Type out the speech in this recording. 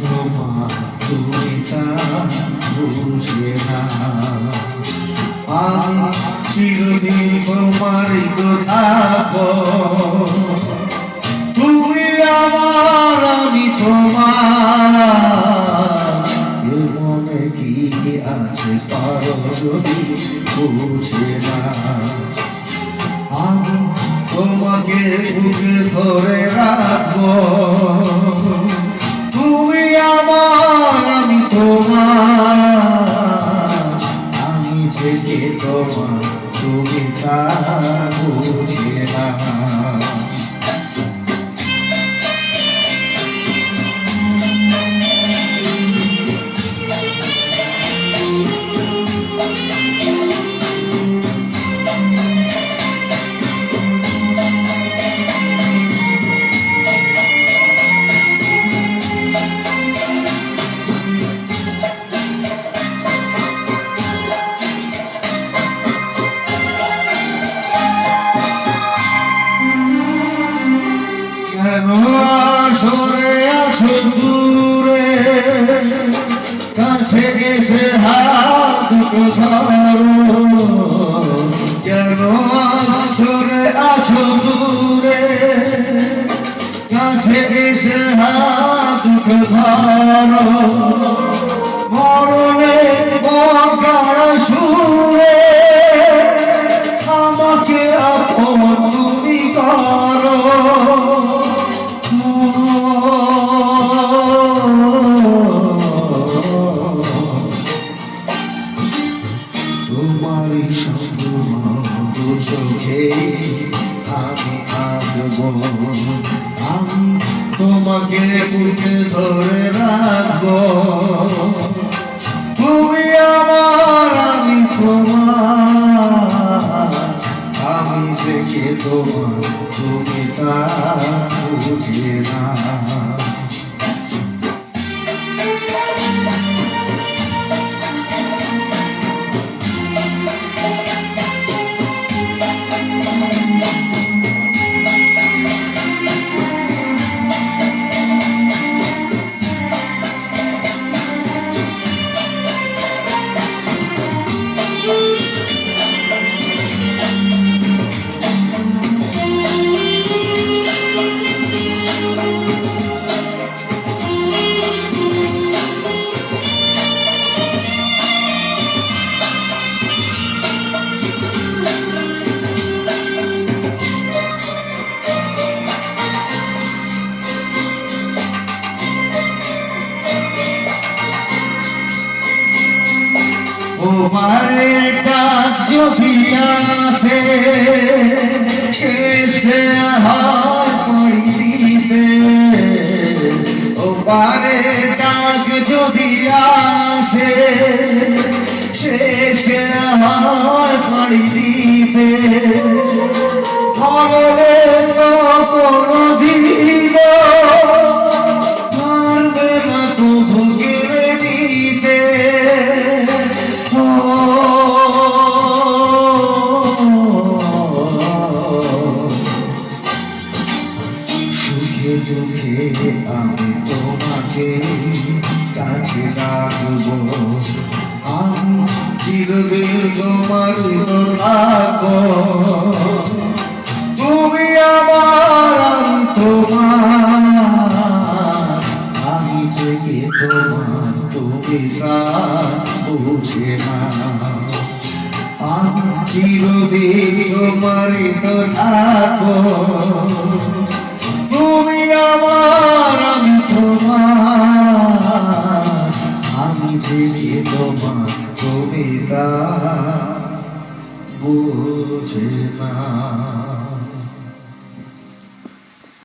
তোমার তুমি তা বুঝে না। আমি চিরদিন তোমারই তো থাকবো, তুমি আমার আমি তোমার। এ মনে কি আছে পারো যদি বুঝে না। আমি তোমাকে বুকে ধরে রাখবো, তুমি আমার আমি তোমার। আমি যে কে তোমার তুমি তা বুঝে না। কেন সরে আছো দূরে, কাছে এসে হাত দুটো ধরো। কেন সরে আছো দূরে, কাছে এসে হাত দুটো ধরো। মরণে বকার সুরে আমাকে আপন তুমি করো। তোমারই সম্পূর্ণ চোখে আমি থাকবো, আমি তোমাকে বুকে ধরে রাখবো। তুমি আমার আমি তোমার, আমি যে কে তোমার তুমি তা বুঝে না। ওপারে ডাক যদি আসে, শেষ হয় পরিতে। ওপারে ডাক যদি আসে, শেষ হয় পরিতে। মরণে তো কোনো দিন পারবে না তো ভুগের দিতে। সুখে দুঃখে আমি তোমাকে কাছে রাখবো, আমি চিরদিন তোমার তো থাকবো। তুমি আমার আমি তোমার, আমি যে কে তোমার তুমি তা বুঝে না। আমি চিরদিন তোমারই তো থাকবো, তুমি আমার আমি তোমার। আমি যে কে তোমার তুমি তা বুঝে না।